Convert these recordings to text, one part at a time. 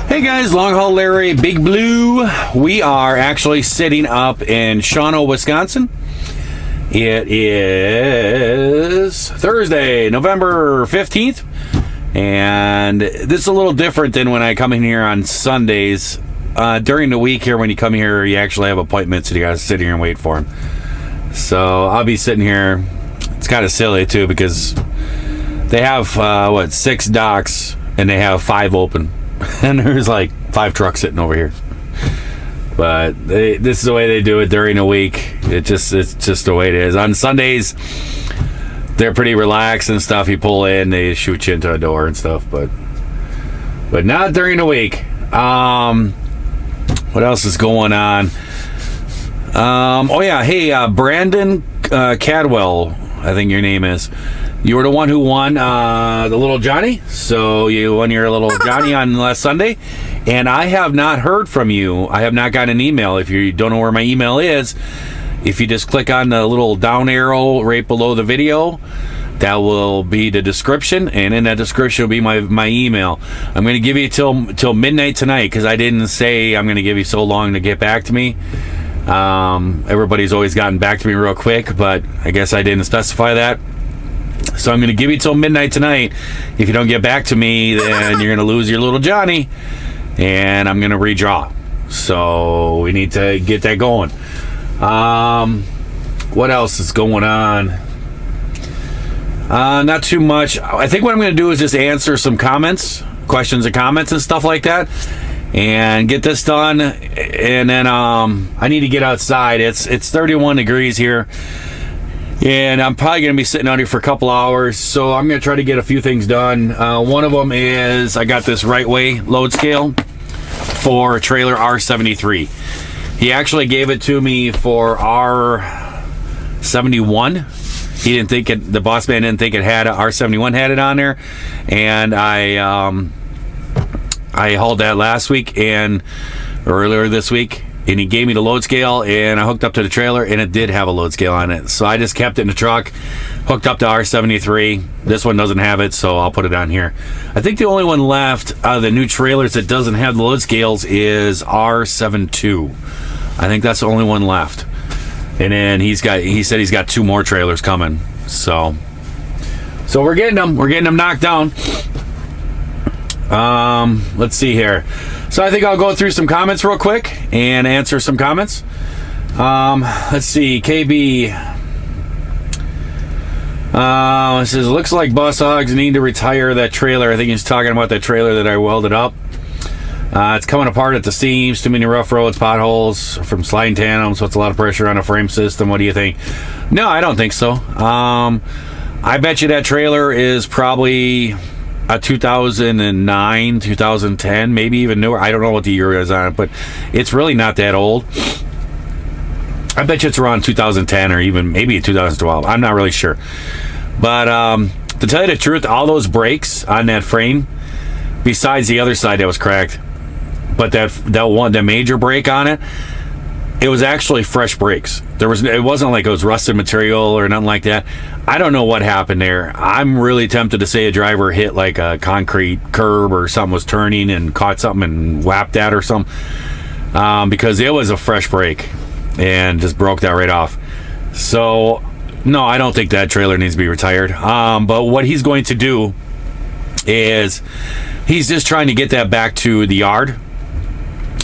Hey guys, Long Haul Larry, Big Blue. We are actually sitting up in Shawano, Wisconsin. It is Thursday, November 15th. And this is a little different than when I come in here on Sundays. During the week here, when you come here, you actually have appointments and you gotta sit here and wait for them. So I'll be sitting here. It's kind of silly too because they have, 6 docks and they have 5 open. And there's like 5 trucks sitting over here. But this is the way they do it during the week. It's just the way it is. On Sundays, they're pretty relaxed and stuff. You pull in, they shoot you into a door and stuff. But not during the week. What else is going on? Hey, Brandon Cadwell, I think your name is. You were the one who won the Little Johnny. So you won your Little Johnny on last Sunday. And I have not heard from you. I have not gotten an email. If you don't know where my email is, if you just click on the little down arrow right below the video, that will be the description. And in that description will be my email. I'm going to give you till midnight tonight because I didn't say I'm going to give you so long to get back to me. Everybody's always gotten back to me real quick, but I guess I didn't specify that. So I'm going to give you till midnight tonight. If you don't get back to me, then you're going to lose your Little Johnny, and I'm going to redraw. So we need to get that going. What else is going on? Not too much. I think what I'm going to do is just answer some questions and comments and stuff like that, and get this done. And then I need to get outside. It's 31 degrees here. And I'm probably going to be sitting out here for a couple hours, so I'm going to try to get a few things done. One of them is I got this Right Way load scale for trailer R73. He actually gave it to me for R71. He didn't think it. The boss man didn't think it had R71 had it on there, and I hauled that last week and earlier this week. And he gave me the load scale, and I hooked up to the trailer, and it did have a load scale on it. So I just kept it in the truck, hooked up to R73. This one doesn't have it, so I'll put it on here. I think the only one left out of the new trailers that doesn't have the load scales is R72. I think that's the only one left. And then he said he's got 2 more trailers coming. So we're getting them. We're getting them knocked down. Let's see here. So I think I'll go through some comments real quick and answer some comments. Let's see. KB says, looks like Bus Hogs need to retire that trailer. I think he's talking about that trailer that I welded up. It's coming apart at the seams, too many rough roads, potholes from sliding tandem, so it's a lot of pressure on a frame system. What do you think? No, I don't think so. I bet you that trailer is probably a 2009, 2010, maybe even newer. I don't know what the year is on it, but it's really not that old. I bet you it's around 2010 or even maybe 2012. I'm not really sure. But to tell you the truth, all those brakes on that frame, besides the other side that was cracked, but that one, the major brake on it, it was actually fresh brakes. It wasn't like it was rusted material or nothing like that. I don't know what happened there. I'm really tempted to say a driver hit like a concrete curb or something was turning and caught something and whapped that or something, because it was a fresh brake and just broke that right off. So no, I don't think that trailer needs to be retired. But what he's going to do is he's just trying to get that back to the yard.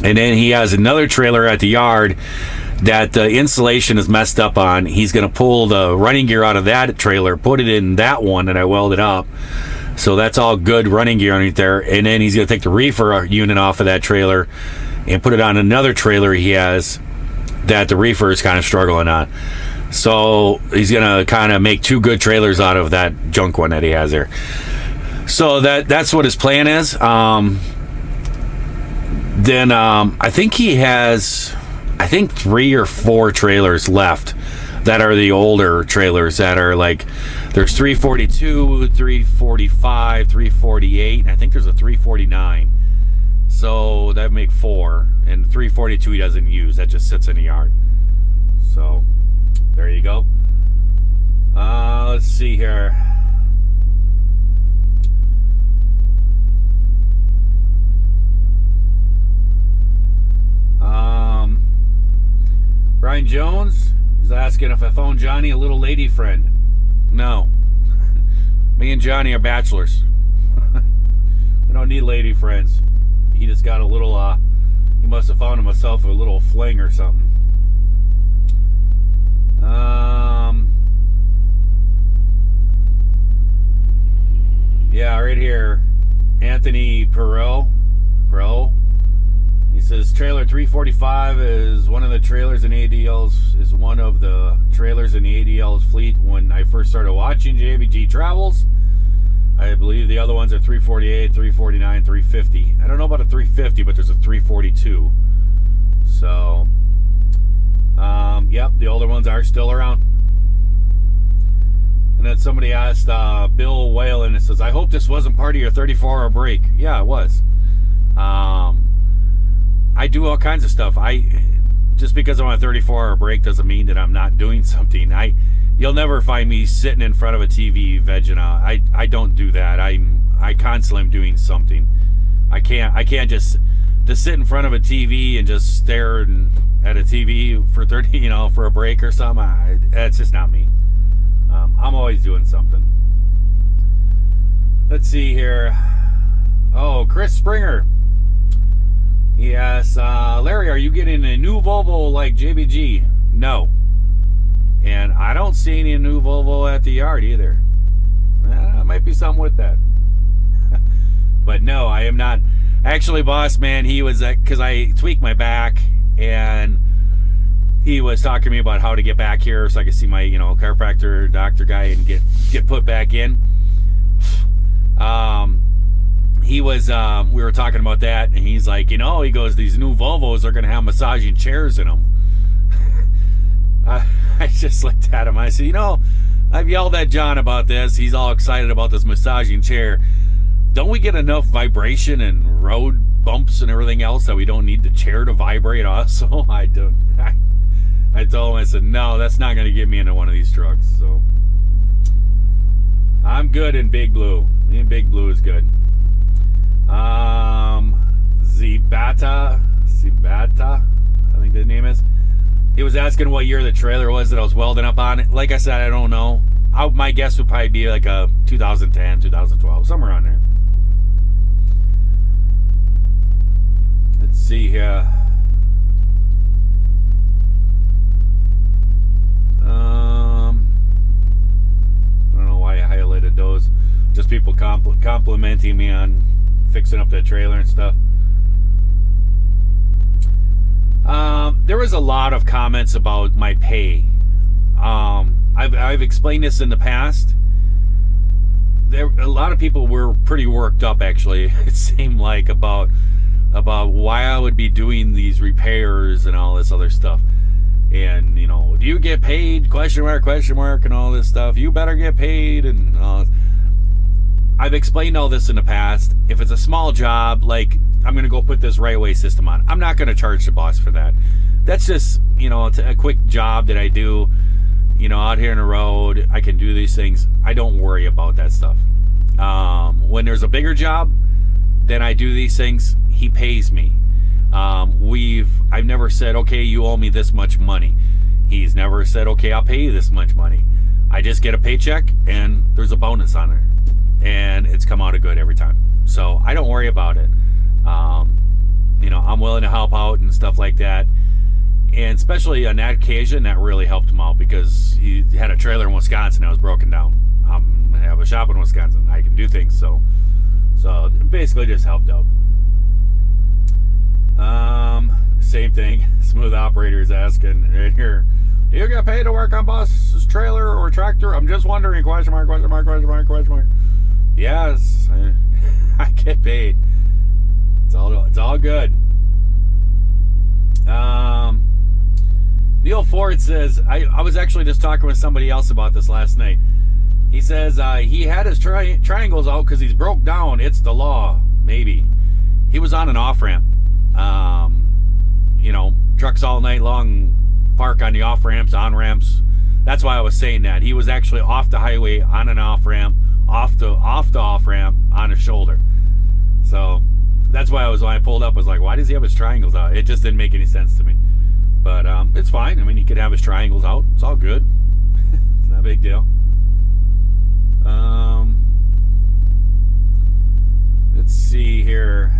And then he has another trailer at the yard that the insulation is messed up on. He's going to pull the running gear out of that trailer, put it in that one that I welded up. So that's all good running gear underneath there. And then he's going to take the reefer unit off of that trailer and put it on another trailer he has that the reefer is kind of struggling on. So he's going to kind of make 2 good trailers out of that junk one that he has there. So that's what his plan is. Then I think he has, 3 or 4 trailers left that are the older trailers that are like, there's 342, 345, 348, and I think there's a 349. So that make 4, and 342 he doesn't use. That just sits in the yard. So there you go. Let's see here. Brian Jones is asking if I found Johnny a little lady friend. No. Me and Johnny are bachelors. We don't need lady friends. He just got a little, he must have found himself a little fling or something. Yeah, right here. Anthony Perot. He says trailer 345 is one of the trailers in ADL's fleet when I first started watching JBG Travels. I believe the other ones are 348, 349, 350. I don't know about a 350, but there's a 342. So, yep, the older ones are still around. And then somebody asked Bill Whalen, it says, I hope this wasn't part of your 34-hour break. Yeah, it was. I do all kinds of stuff. Just because I'm on a 34-hour break doesn't mean that I'm not doing something. You'll never find me sitting in front of a TV vegging out. I don't do that. I constantly am doing something. I can't just sit in front of a TV and just stare at a TV for 30, for a break or something. That's just not me. I'm always doing something. Let's see here. Oh, Chris Springer. Yes, Larry, are you getting a new Volvo like JBG? No. And I don't see any new Volvo at the yard either. Might be something with that. But no, I am not. Actually, boss man, he was, because I tweaked my back, and he was talking to me about how to get back here so I could see my, chiropractor, doctor guy, and get put back in. He was, we were talking about that, and he's like, he goes, these new Volvos are going to have massaging chairs in them. I just looked at him. I said, I've yelled at John about this. He's all excited about this massaging chair. Don't we get enough vibration and road bumps and everything else that we don't need the chair to vibrate also? I told him, I said, no, that's not going to get me into one of these trucks. So I'm good in Big Blue. Me and Big Blue is good. Zibata, I think the name is. He was asking what year the trailer was that I was welding up on. Like I said, I don't know. My guess would probably be like a 2010, 2012, somewhere around there. Let's see here. I don't know why I highlighted those. Just people complimenting me on fixing up that trailer and stuff. There was a lot of comments about my pay. I've explained this in the past. A lot of people were pretty worked up, actually. It seemed like about why I would be doing these repairs and all this other stuff. And do you get paid? Question mark, and all this stuff. You better get paid and all this. I've explained all this in the past. If it's a small job, like I'm going to go put this right away system on, I'm not going to charge the boss for that. That's just, it's a quick job that I do, out here in the road. I can do these things. I don't worry about that stuff. When there's a bigger job, then I do these things. He pays me. I've never said, okay, you owe me this much money. He's never said, okay, I'll pay you this much money. I just get a paycheck and there's a bonus on it. And it's come out good every time. So I don't worry about it. I'm willing to help out and stuff like that. And especially on that occasion, that really helped him out because he had a trailer in Wisconsin that was broken down. I have a shop in Wisconsin. I can do things. So it basically just helped out. Same thing. Smooth Operator's asking right here. Do you get paid to work on bus's trailer or tractor? I'm just wondering. Question mark. Yes, I get paid. It's all good. Neil Ford says, I was actually just talking with somebody else about this last night. He says he had his triangles out because he's broke down. It's the law. Maybe. He was on an off-ramp. Trucks all night long park on the off-ramps, on-ramps. That's why I was saying that. He was actually off the highway on an off-ramp, off the off-ramp on his shoulder. So that's why when I pulled up, I was like, why does he have his triangles out? It just didn't make any sense to me. But it's fine. I mean, he could have his triangles out. It's all good. It's not a big deal. Let's see here.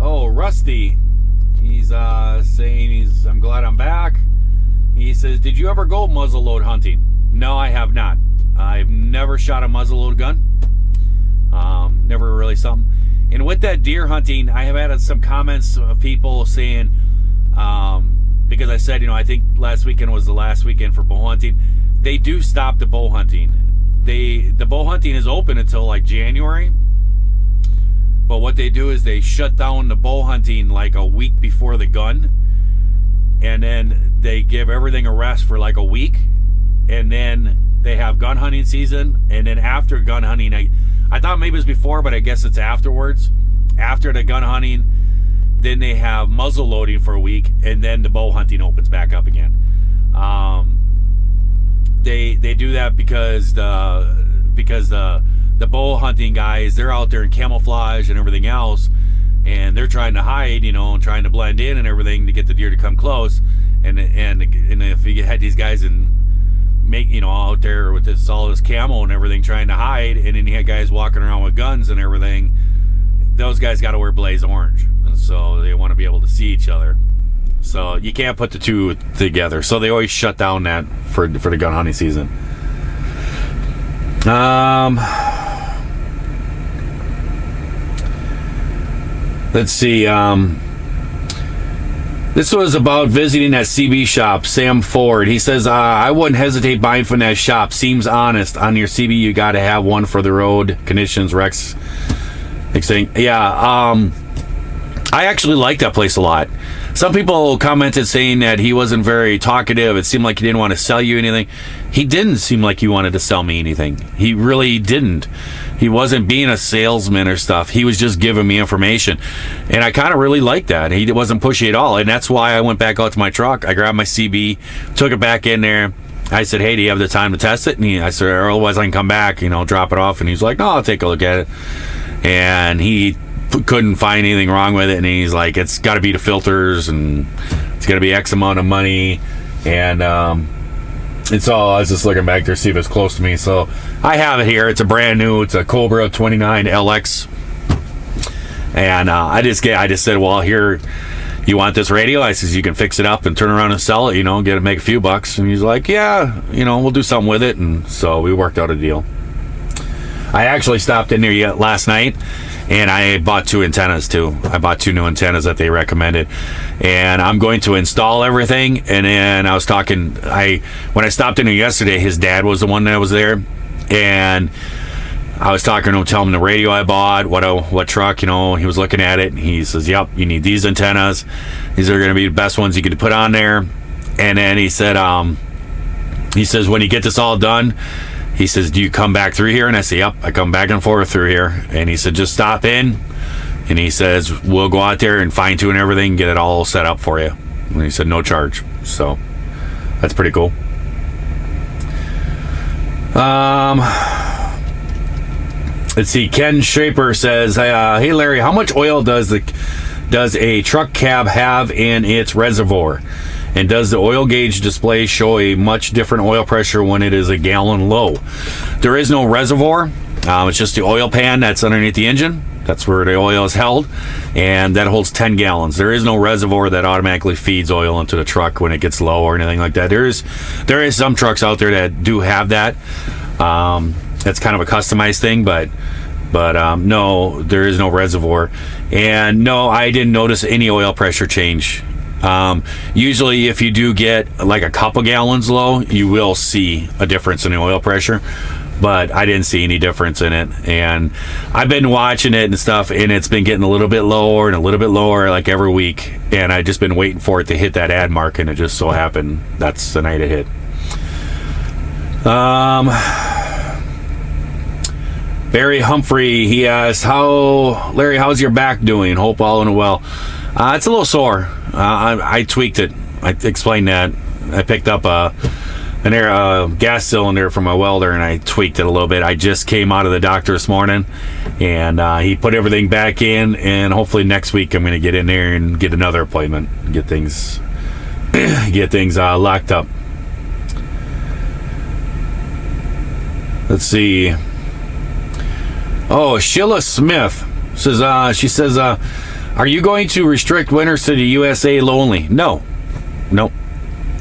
Oh, Rusty. He's saying I'm glad I'm back. He says, did you ever go muzzleload hunting? No, I have not. I've never shot a muzzleload gun. Never really something. And with that deer hunting, I have had some comments of people saying, because I said, I think last weekend was the last weekend for bow hunting. They do stop the bow hunting. The bow hunting is open until like January. But what they do is they shut down the bow hunting like a week before the gun. And then they give everything a rest for like a week. And then they have gun hunting season. And then after gun hunting, I thought maybe it was before, but I guess it's afterwards. After the gun hunting, then they have muzzle loading for a week. And then the bow hunting opens back up again. They do that because the bow hunting guys, they're out there in camouflage and everything else, and they're trying to hide, and trying to blend in and everything to get the deer to come close. And if you had these guys out there with all this camo and everything trying to hide, and then you had guys walking around with guns and everything, those guys got to wear blaze orange, and so they want to be able to see each other. So you can't put the two together. So they always shut down that for the gun hunting season. Let's see. This was about visiting that CB shop. Sam Ford. He says, I wouldn't hesitate buying from that shop. Seems honest. On your CB, you got to have one for the road conditions, Rex. Yeah. I actually like that place a lot. Some people commented saying that he wasn't very talkative. It seemed like he didn't want to sell you anything. He didn't seem like he wanted to sell me anything. He really didn't. He wasn't being a salesman or stuff. He was just giving me information. And I kind of really liked that. He wasn't pushy at all. And that's why I went back out to my truck. I grabbed my CB, took it back in there. I said, hey, do you have the time to test it? And I said, or otherwise I can come back, drop it off. And he's like, no, I'll take a look at it. And he couldn't find anything wrong with it, and he's like, it's got to be the filters, and it's going to be X amount of money, and it's all. I was just looking back there to see if it's close to me, so I have it here. It's a brand new. It's a Cobra 29 LX, and I just said, well, here, you want this radio? I says, you can fix it up and turn around and sell it, make a few bucks. And he's like, yeah, we'll do something with it, and so we worked out a deal. I actually stopped in there last night, and I bought 2 antennas too. I bought 2 new antennas that they recommended, and I'm going to install everything. And then I was talking, when I stopped in there yesterday, his dad was the one that was there, and I was talking to him, telling him the radio I bought, what truck, he was looking at it, and he says, yep, you need these antennas. These are going to be the best ones you could put on there. And then he said, when you get this all done, he says, do you come back through here? And I say, yep, I come back and forth through here. And he said, just stop in. And he says, we'll go out there and fine tune everything, get it all set up for you. And he said, no charge. So that's pretty cool. Let's see. Ken Shaper says, hey Larry, how much oil does a truck cab have in its reservoir? And does the oil gauge display show a much different oil pressure when it is a gallon low? There is no reservoir. It's just the oil pan that's underneath the engine. That's where the oil is held, and that holds 10 gallons. There is no reservoir that automatically feeds oil into the truck when it gets low or anything like that. There is some trucks out there that do have that. That's kind of a customized thing, but no, there is no reservoir. And no, I didn't notice any oil pressure change. Usually if you do get like a couple gallons low, you will see a difference in the oil pressure, but I didn't see any difference in it. And I've been watching it and stuff, and it's been getting a little bit lower and a little bit lower like every week, and I just been waiting for it to hit that ad mark, and it just so happened that's the night it hit. Barry Humphrey, he asks, Larry, how's your back doing? Hope all in well. It's a little sore. I tweaked it. I explained that. I picked up a an air gas cylinder from my welder, and I tweaked it a little bit. I just came out of the doctor this morning, and he put everything back in, and hopefully next week I'm going to get in there and get another appointment, get things locked up. Let's see. Oh, Sheila Smith says, she says, are you going to restrict winners to the USA only? No,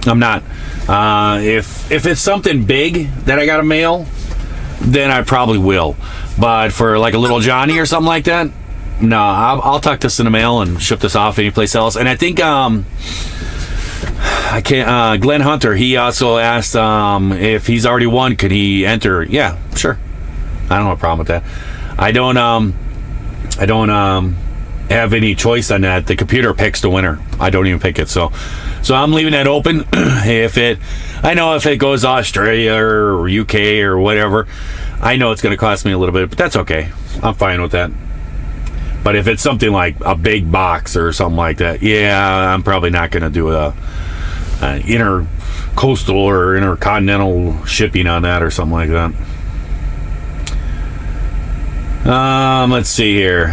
I'm not. If it's something big that I got to mail, then I probably will. But for like a little Johnny or something like that, no, I'll tuck this in the mail and ship this off anyplace else. And I think I can't. Glenn Hunter, he also asked if he's already won, could he enter? Yeah, sure. I don't have a problem with that. I don't have any choice on that. The computer picks the winner. I don't even pick it. So I'm leaving that open. I know if it goes Australia or UK or whatever, I know it's going to cost me a little bit, but that's okay. I'm fine with that. But if it's something like a big box or something like that, yeah, I'm probably not going to do a intercoastal or intercontinental shipping on that or something like that. Let's see here.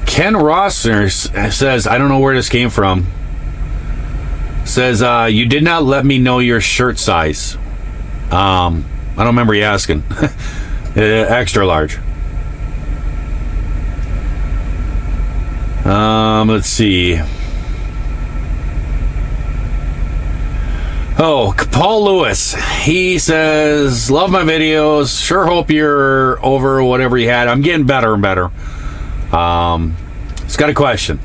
Ken Rossner says, I don't know where this came from. Says, you did not let me know your shirt size. I don't remember you asking. Extra large. Let's see. Oh, Paul Lewis. He says, love my videos. Sure hope you're over whatever you had. I'm getting better and better. It's got a question.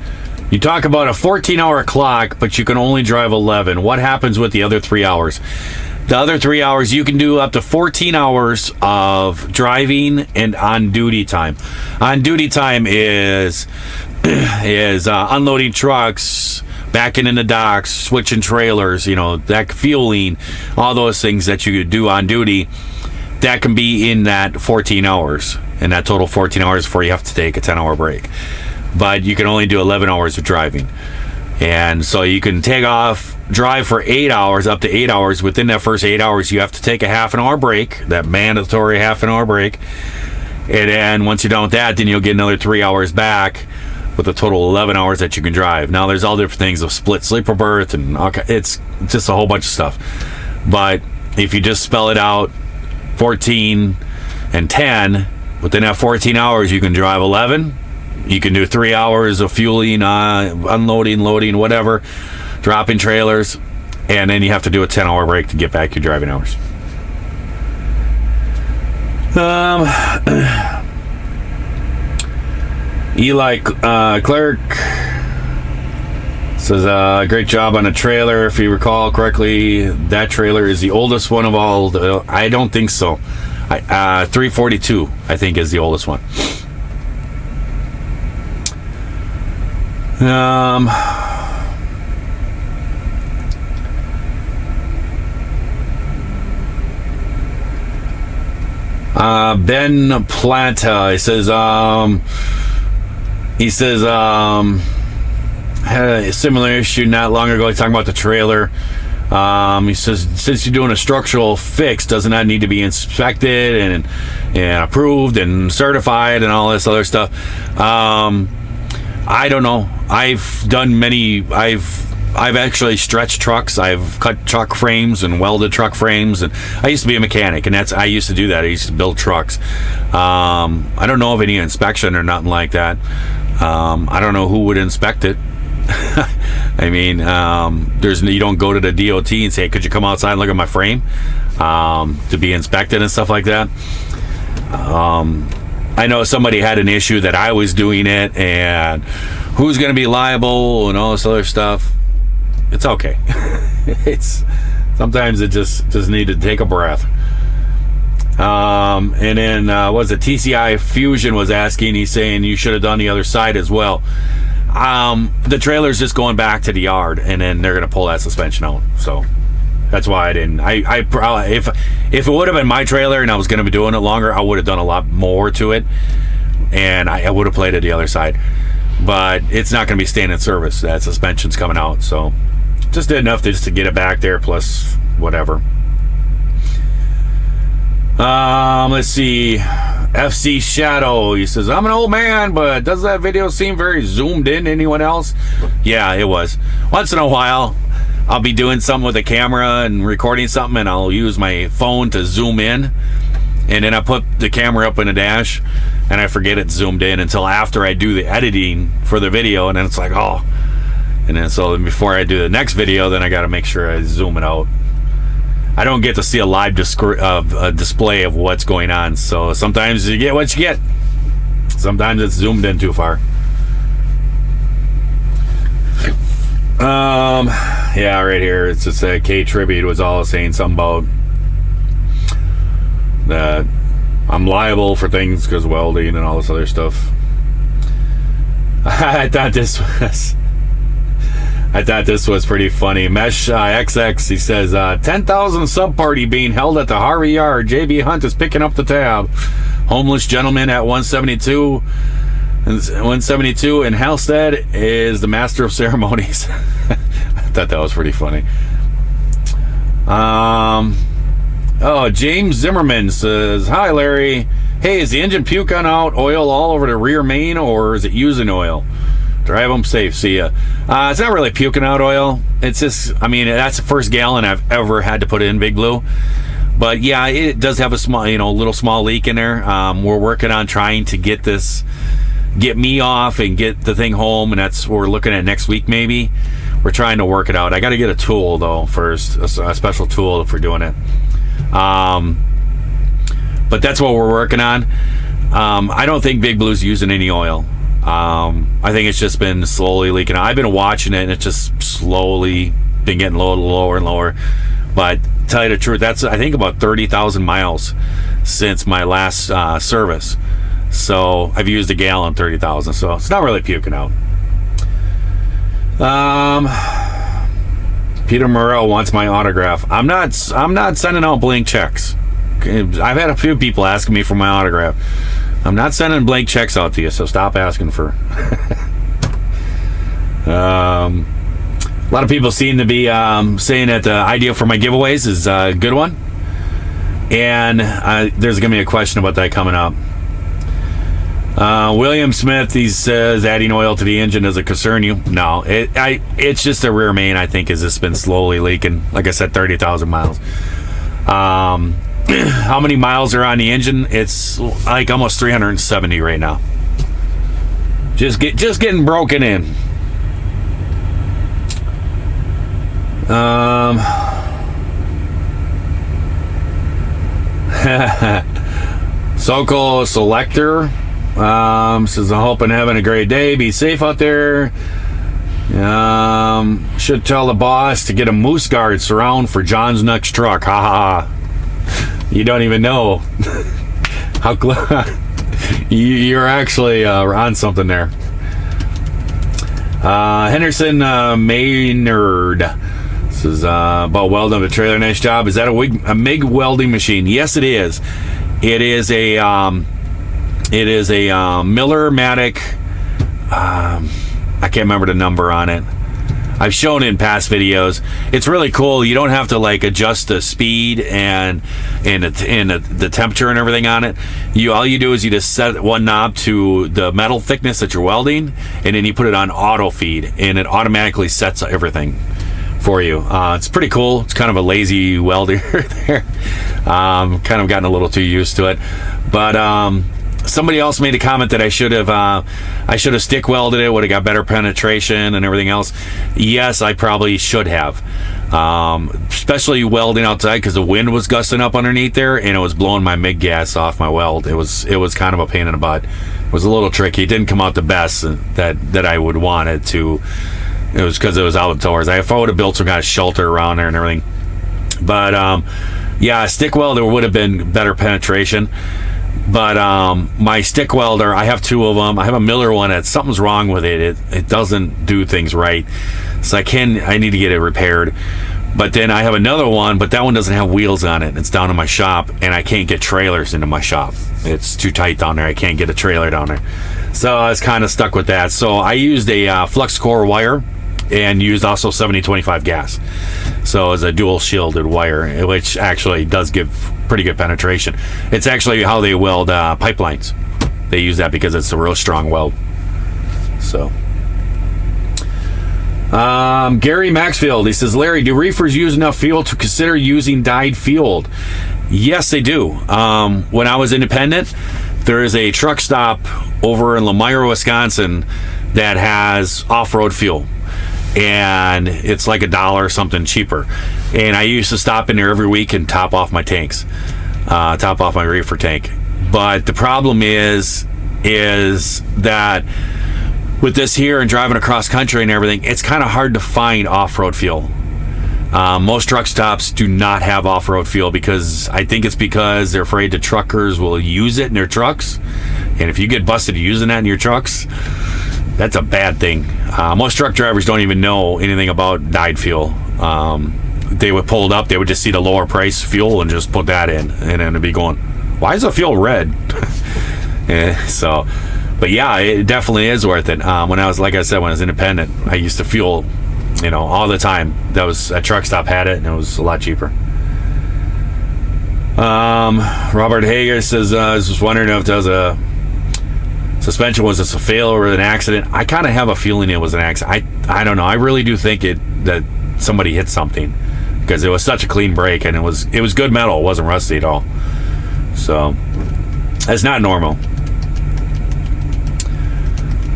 You talk about a 14-hour clock, but you can only drive 11. What happens with the other 3 hours? The other 3 hours, you can do up to 14 hours of driving and on-duty time. On-duty time is unloading trucks, backing in the docks, switching trailers, that fueling, all those things that you could do on duty. That can be in that 14 hours. And that total 14 hours before you have to take a 10-hour break. But you can only do 11 hours of driving. And so you can take off, drive for 8 hours, up to 8 hours. Within that first 8 hours, you have to take a half-an-hour break, that mandatory half-an-hour break. And then once you're done with that, then you'll get another 3 hours back with a total 11 hours that you can drive. Now, there's all different things of split sleeper berth, and it's just a whole bunch of stuff. But if you just spell it out, 14 and 10, within that 14 hours, you can drive 11. You can do 3 hours of fueling, unloading, loading, whatever, dropping trailers, and then you have to do a 10-hour break to get back your driving hours. Eli Clark says, great job on the trailer. If you recall correctly, that trailer is the oldest one of all. I don't think so. 342, I think, is the oldest one. Ben Planta, he says, had a similar issue not long ago. He's talking about the trailer. He says, since you're doing a structural fix, doesn't that need to be inspected and approved and certified and all this other stuff? I don't know. I've actually stretched trucks. I've cut truck frames and welded truck frames, and I used to be a mechanic, and I used to do that. I used to build trucks. I don't know of any inspection or nothing like that. I don't know who would inspect it. I mean, you don't go to the DOT and say, could you come outside and look at my frame to be inspected and stuff like that. I know somebody had an issue that I was doing it, and who's going to be liable and all this other stuff. It's okay. Sometimes it just need to take a breath. And then TCI Fusion was asking, he's saying you should have done the other side as well. The trailer's just going back to the yard, and then they're going to pull that suspension out. So that's why I didn't. I probably, if it would have been my trailer and I was going to be doing it longer, I would have done a lot more to it, and I would have played it the other side. But it's not going to be staying in service. That suspension's coming out, so just did enough just to get it back there, plus whatever. Let's see. FC Shadow, he says, I'm an old man, but does that video seem very zoomed in to anyone else? Yeah, it was. Once in a while, I'll be doing something with a camera and recording something, and I'll use my phone to zoom in, and then I put the camera up in a dash, and I forget it's zoomed in until after I do the editing for the video, and then it's like, oh. And then so before I do the next video, then I got to make sure I zoom it out. I don't get to see a live display of what's going on, so sometimes you get what you get. Sometimes it's zoomed in too far. Yeah, right here it's just a K Tribute was all saying something about that I'm liable for things because welding and all this other stuff. I thought this was pretty funny. Mesh XX, he says, 10,000 sub party being held at the Harvey Yard. JB Hunt is picking up the tab. Homeless gentleman at 172 and Halstead is the master of ceremonies. I thought that was pretty funny. Oh, James Zimmerman says, hi Larry. Hey, is the engine puking out oil all over the rear main, or is it using oil? Drive them safe. See ya. It's not really puking out oil. It's just, I mean, that's the first gallon I've ever had to put in Big Blue. But yeah, it does have a small, little small leak in there. We're working on trying to get me off and get the thing home, and that's what we're looking at next week maybe. We're trying to work it out. I got to get a tool though first, a special tool for doing it. But that's what we're working on. I don't think Big Blue's using any oil. I think it's just been slowly leaking out. I've been watching it, and it's just slowly been getting lower and lower. But to tell you the truth, that's I think about 30,000 miles since my last service. So I've used a gallon 30,000. So it's not really puking out. Peter Morrell wants my autograph. I'm not sending out blank checks. I've had a few people asking me for my autograph. I'm not sending blank checks out to you, so stop asking for. A lot of people seem to be saying that the idea for my giveaways is a good one, and there's going to be a question about that coming up. William Smith, he says, adding oil to the engine doesn't concern you. No, it's just the rear main, I think, has just been slowly leaking. Like I said, 30,000 miles. How many miles are on the engine? It's like almost 370 right now. Just getting broken in. Soko Selector says, I hope I'm having a great day. Be safe out there. Should tell the boss to get a moose guard surround for John's next truck. Ha ha. You don't even know how you're actually on something there. Henderson Maynard says about welding a trailer. Nice job. Is that a MIG welding machine? Yes, it is. It is a Miller-Matic. I can't remember the number on it. I've shown it in past videos. It's really cool. You don't have to like adjust the speed and the temperature and everything on it. All you do is you just set one knob to the metal thickness that you're welding, and then you put it on auto feed, and it automatically sets everything for you. It's pretty cool. It's kind of a lazy welder there. Kind of gotten a little too used to it, but somebody else made a comment that I should have stick welded it, would have got better penetration and everything else. Yes, I probably should have, especially welding outside, because the wind was gusting up underneath there and it was blowing my MIG gas off my weld. It was kind of a pain in the butt. It was a little tricky. It didn't come out the best that I would want it to. It was because it was outdoors. I would have built some kind of shelter around there and everything, but yeah, a stick welder would have been better penetration. But my stick welder, I have two of them. I have a Miller one that something's wrong with it. It doesn't do things right. So I need to get it repaired. But then I have another one, but that one doesn't have wheels on it. It's down in my shop, and I can't get trailers into my shop. It's too tight down there. I can't get a trailer down there. So I was kind of stuck with that. So I used a flux core wire and used also 70-25 gas. So it's a dual shielded wire, which actually does give pretty good penetration. It's actually how they weld pipelines. They use that because it's a real strong weld. So Gary Maxfield, he says, Larry, do reefers use enough fuel to consider using dyed fuel? Yes, they do. When I was independent, there is a truck stop over in Lemire, Wisconsin that has off-road fuel, and it's like $1 or something cheaper. And I used to stop in there every week and top off my tanks, top off my reefer tank. But the problem is that with this here and driving across country and everything, it's kind of hard to find off-road fuel. Most truck stops do not have off-road fuel because I think it's because they're afraid the truckers will use it in their trucks. And if you get busted using that in your trucks, that's a bad thing. Most truck drivers don't even know anything about dyed fuel. They would pull it up, they would just see the lower price fuel and just put that in, and then it'd be going, why is the fuel red? But yeah, it definitely is worth it. When I was, like I said, when I was independent, I used to fuel, all the time. That was a truck stop had it, and it was a lot cheaper. Robert Hager says, I was just wondering if there was a suspension, was this a fail or an accident? I kind of have a feeling it was an accident. I don't know. I really do think that somebody hit something because it was such a clean break, and it was good metal. It wasn't rusty at all. So that's not normal.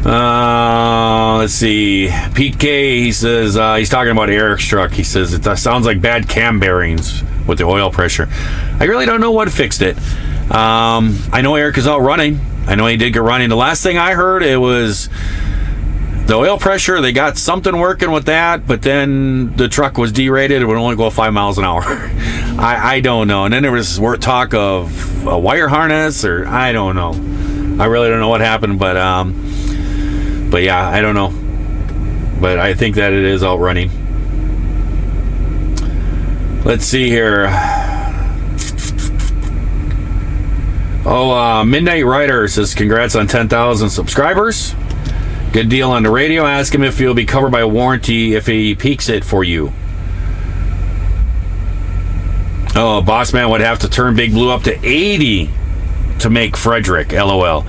Let's see. Pete K, he says, he's talking about Eric's truck. He says, it sounds like bad cam bearings with the oil pressure. I really don't know what fixed it. I know Eric is out running. I know he did get running. The last thing I heard, it was the oil pressure. They got something working with that, but then the truck was derated. It would only go 5 miles an hour. I don't know. And then there was talk of a wire harness, or I don't know. I really don't know what happened, but yeah, I don't know. But I think that it is out running. Let's see here. Midnight Rider says, congrats on 10,000 subscribers. Good deal on the radio. Ask him if he'll be covered by a warranty if he peaks it for you. Oh, Boss Man would have to turn Big Blue up to 80 to make Frederick. LOL.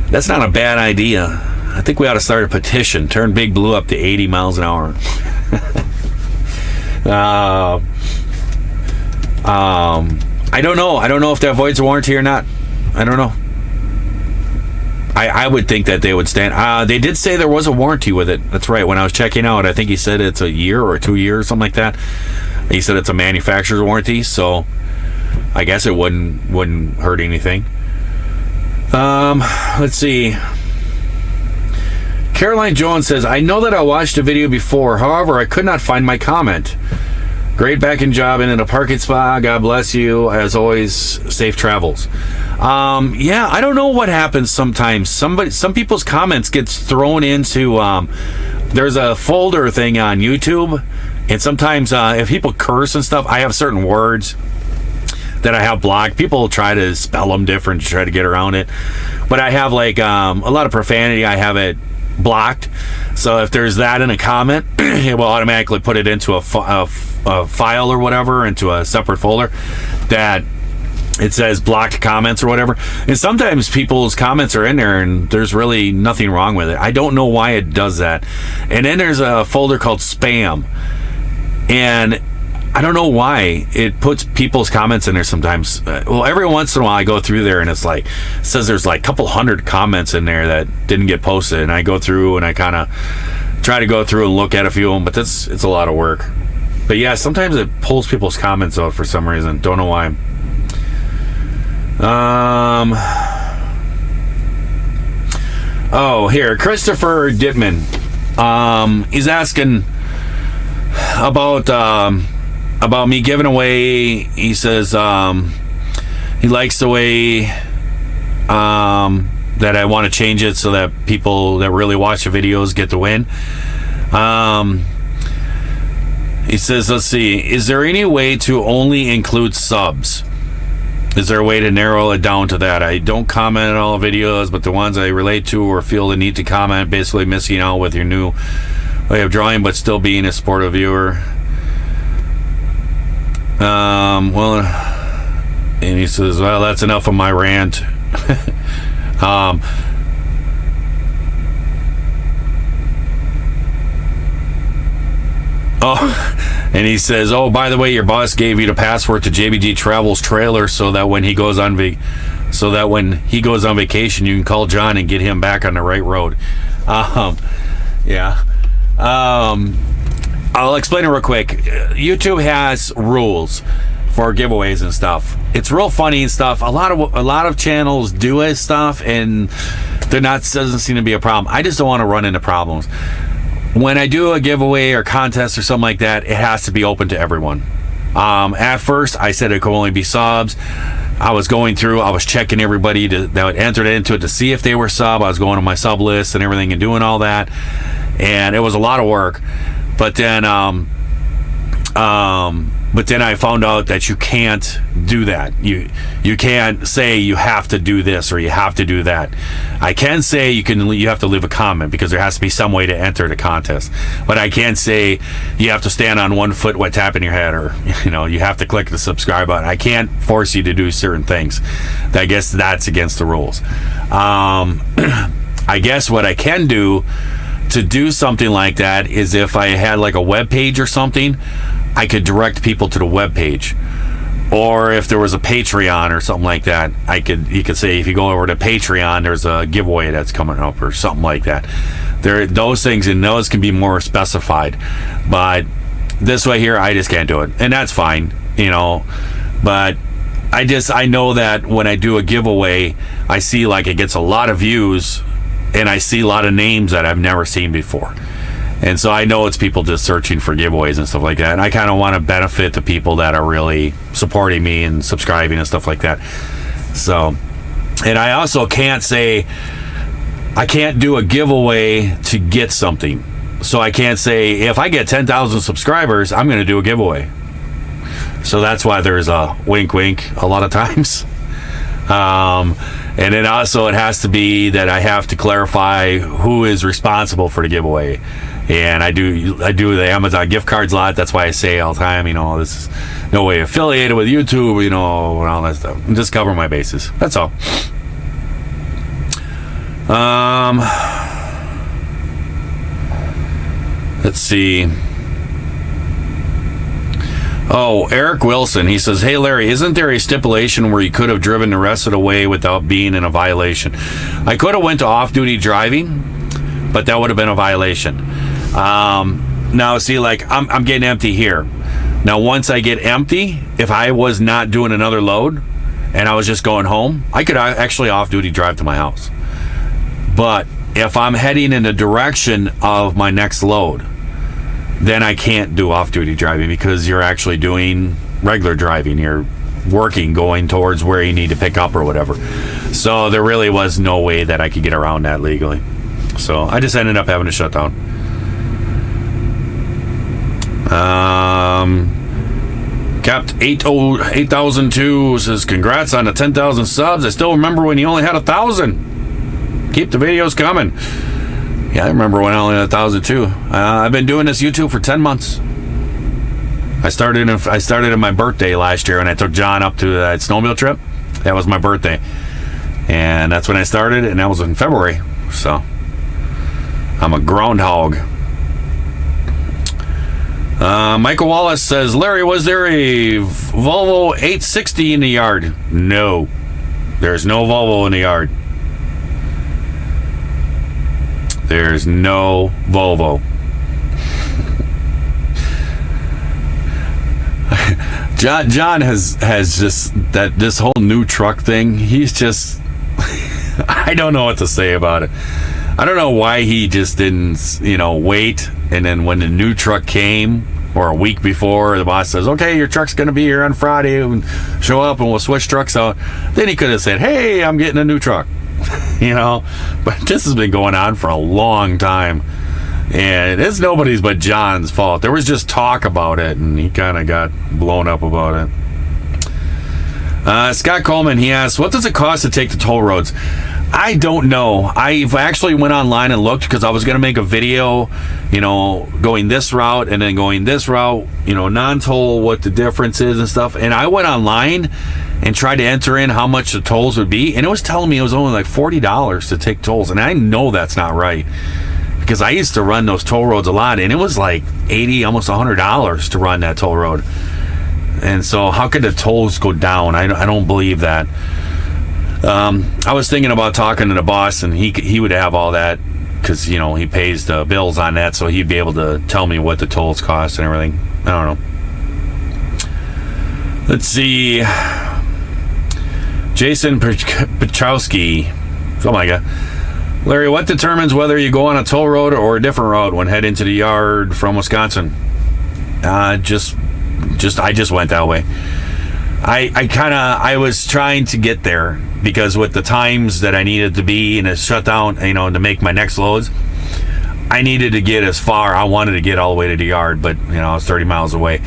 That's not a bad idea. I think we ought to start a petition. Turn Big Blue up to 80 miles an hour. I don't know. I don't know if that voids a warranty or not. I don't know. I would think that they would stand. They did say there was a warranty with it. That's right. When I was checking out, I think he said it's a year or 2 years, something like that. He said it's a manufacturer's warranty, so I guess it wouldn't hurt anything. Let's see. Caroline Jones says, I know that I watched a video before. However, I could not find my comment. Great backing job in a parking spot. God bless you. As always, safe travels. Yeah, I don't know what happens sometimes. Some people's comments gets thrown into, there's a folder thing on YouTube. And sometimes if people curse and stuff, I have certain words that I have blocked. People try to spell them different to try to get around it. But I have like a lot of profanity. I have it blocked. So if there's that in a comment, it will automatically put it into a file or whatever, into a separate folder that it says blocked comments or whatever. And sometimes people's comments are in there and there's really nothing wrong with it. I don't know why it does that. And then there's a folder called spam, and I don't know why it puts people's comments in there sometimes. Well, every once in a while I go through there and it says there's like a couple hundred comments in there that didn't get posted, and I go through and I kind of try to go through and look at a few of them, but it's a lot of work. But yeah, sometimes it pulls people's comments out for some reason. Don't know why. Oh, here, Christopher Dittman. He's asking about me giving away. He says he likes the way that I want to change it so that people that really watch the videos get to win. He says, let's see, is there any way to only include subs? Is there a way to narrow it down to that? I don't comment on all videos, but the ones I relate to or feel the need to comment, basically missing out with your new way of drawing, but still being a supportive viewer. Well, and he says, well, that's enough of my rant. Oh, and he says, oh, by the way, your boss gave you the password to JBG Travels trailer so that when he goes on vacation, you can call John and get him back on the right road. Yeah. I'll explain it real quick. YouTube has rules for giveaways and stuff. It's real funny and stuff. A lot of channels do it stuff, and doesn't seem to be a problem. I just don't want to run into problems. When I do a giveaway or contest or something like that, it has to be open to everyone. At first, I said it could only be subs. I was going through, I was checking everybody that would enter into it to see if they were sub. I was going to my sub list and everything and doing all that. And it was a lot of work. But then I found out that you can't do that. You can't say you have to do this or you have to do that. I can say you have to leave a comment because there has to be some way to enter the contest. But I can't say you have to stand on one foot while tapping your head, or you have to click the subscribe button. I can't force you to do certain things. I guess that's against the rules. I guess what I can do to do something like that is if I had like a web page or something, I could direct people to the web page. Or if there was a Patreon or something like that, you could say if you go over to Patreon, there's a giveaway that's coming up or something like that. Those things, and those can be more specified. But this way here, I just can't do it, and that's fine, But I know that when I do a giveaway, I see like it gets a lot of views, and I see a lot of names that I've never seen before. And so I know it's people just searching for giveaways and stuff like that. And I kind of want to benefit the people that are really supporting me and subscribing and stuff like that. So, and I also can't say, I can't do a giveaway to get something. So I can't say, if I get 10,000 subscribers, I'm going to do a giveaway. So that's why there's a wink, wink a lot of times. And then also it has to be that I have to clarify who is responsible for the giveaway. And I do the Amazon gift cards a lot. That's why I say all the time, this is no way affiliated with YouTube, and all that stuff. And just cover my bases. That's all. Let's see. Oh, Eric Wilson, he says, hey Larry, isn't there a stipulation where you could have driven the rest of the way without being in a violation? I could have went to off-duty driving, but that would have been a violation. Now see, like I'm getting empty here. Now once I get empty, if I was not doing another load and I was just going home, I could actually off-duty drive to my house. But if I'm heading in the direction of my next load, then I can't do off-duty driving because you're actually doing regular driving. You're working, going towards where you need to pick up or whatever. So there really was no way that I could get around that legally. So I just ended up having to shut down. Capped 8002 says, congrats on the 10,000 subs. I still remember when you only had 1,000. Keep the videos coming. Yeah, I remember when I only had 1,000 too. I've been doing this YouTube for 10 months. I started on my birthday last year when I took John up to that snowmobile trip. That was my birthday. And that's when I started, and that was in February. So I'm a groundhog. Michael Wallace says, Larry, was there a Volvo 860 in the yard? No. There's no Volvo in the yard. There's no Volvo. John has just this whole new truck thing. He's just I don't know what to say about it. I don't know why he just didn't, wait, and then when the new truck came, or a week before, the boss says, okay, your truck's going to be here on Friday, and show up and we'll switch trucks out. Then he could have said, hey, I'm getting a new truck. But this has been going on for a long time, and it's nobody's but John's fault. There was just talk about it, and he kind of got blown up about it. Scott Coleman, he asks, what does it cost to take the toll roads? I don't know. I actually went online and looked because I was going to make a video, going this route and then going this route, non-toll, what the difference is and stuff. And I went online and tried to enter in how much the tolls would be, and it was telling me it was only like $40 to take tolls. And I know that's not right because I used to run those toll roads a lot, and it was like $80, almost $100 to run that toll road. And so how could the tolls go down? I don't believe that. I was thinking about talking to the boss, and he would have all that because he pays the bills on that, so he'd be able to tell me what the tolls cost and everything. I don't know. Let's see. Jason Petrowski, something like that. Larry, what determines whether you go on a toll road or a different road when heading to the yard from Wisconsin? I just went that way. I was trying to get there because with the times that I needed to be in a shutdown, to make my next loads, I needed to get as far. I wanted to get all the way to the yard, but I was 30 miles away.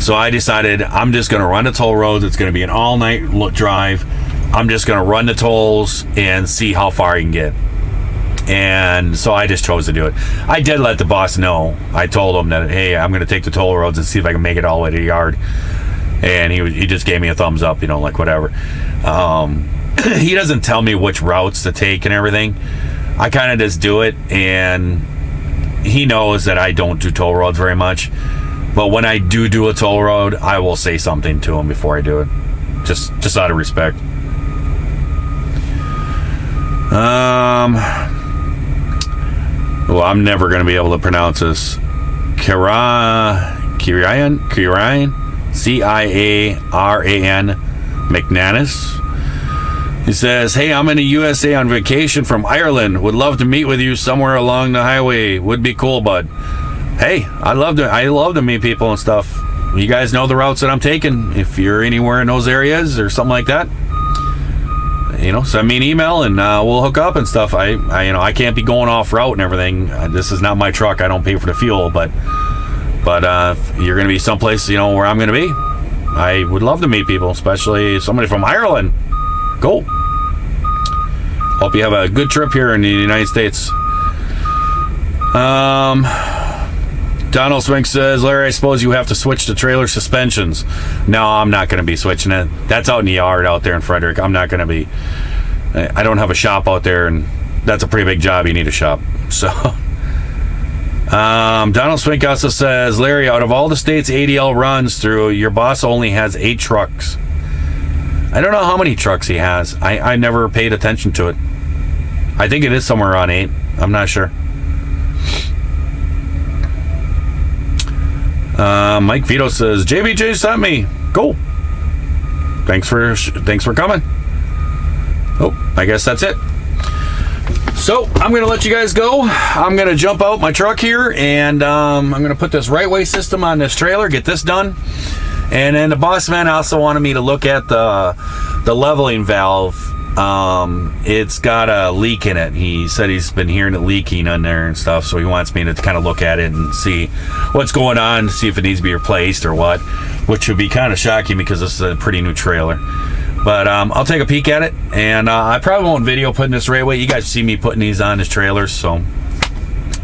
So I decided I'm just going to run the toll roads. It's going to be an all-night drive. I'm just going to run the tolls and see how far I can get. And so I just chose to do it. I did let the boss know. I told him that, hey, I'm going to take the toll roads and see if I can make it all the way to the yard. And he just gave me a thumbs up, like whatever. He doesn't tell me which routes to take and everything. I kind of just do it, and he knows that I don't do toll roads very much. But when I do a toll road, I will say something to him before I do it, just out of respect. Well, I'm never going to be able to pronounce this. Ciaran, C-I-A-R-A-N, McNanus. He says, hey, I'm in the USA on vacation from Ireland. Would love to meet with you somewhere along the highway. Would be cool, bud. Hey, I love to meet people and stuff. You guys know the routes that I'm taking. If you're anywhere in those areas or something like that, send me an email and we'll hook up and stuff. I can't be going off route and everything. This is not my truck. I don't pay for the fuel, but if you're going to be someplace, where I'm going to be, I would love to meet people, especially somebody from Ireland. Cool. Hope you have a good trip here in the United States. Donald Swink says, Larry, I suppose you have to switch to trailer suspensions. No, I'm not going to be switching it. That's out in the yard out there in Frederick. I'm not going to be. I don't have a shop out there, and that's a pretty big job. You need a shop. So, Donald Swink also says, Larry, out of all the states ADL runs through, your boss only has 8 trucks. I don't know how many trucks he has. I never paid attention to it. I think it is somewhere around 8. I'm not sure. Mike Vito says, JBJ sent me. Cool. Thanks for coming. Oh, I guess that's it. So I'm going to let you guys go. I'm going to jump out my truck here, and I'm going to put this right way system on this trailer, get this done. And then the boss man also wanted me to look at the leveling valve. It's got a leak in it. He said he's been hearing it leaking on there and stuff, so he wants me to kind of look at it and see what's going on, see if it needs to be replaced or what, which would be kind of shocking because this is a pretty new trailer. But I'll take a peek at it, and I probably won't video putting this right away. You guys see me putting these on his trailers, so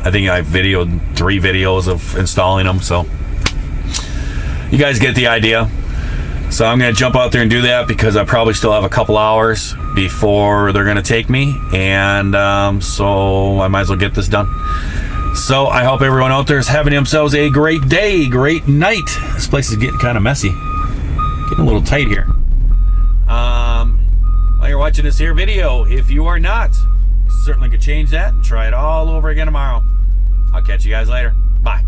I think I've videoed 3 videos of installing them, so you guys get the idea. So I'm going to jump out there and do that because I probably still have a couple hours before they're going to take me, and so I might as well get this done. So I hope everyone out there is having themselves a great day, great night. This place is getting kind of messy, getting a little tight here. While you're watching this here video, if you are not, certainly could change that and try it all over again tomorrow. I'll catch you guys later. Bye.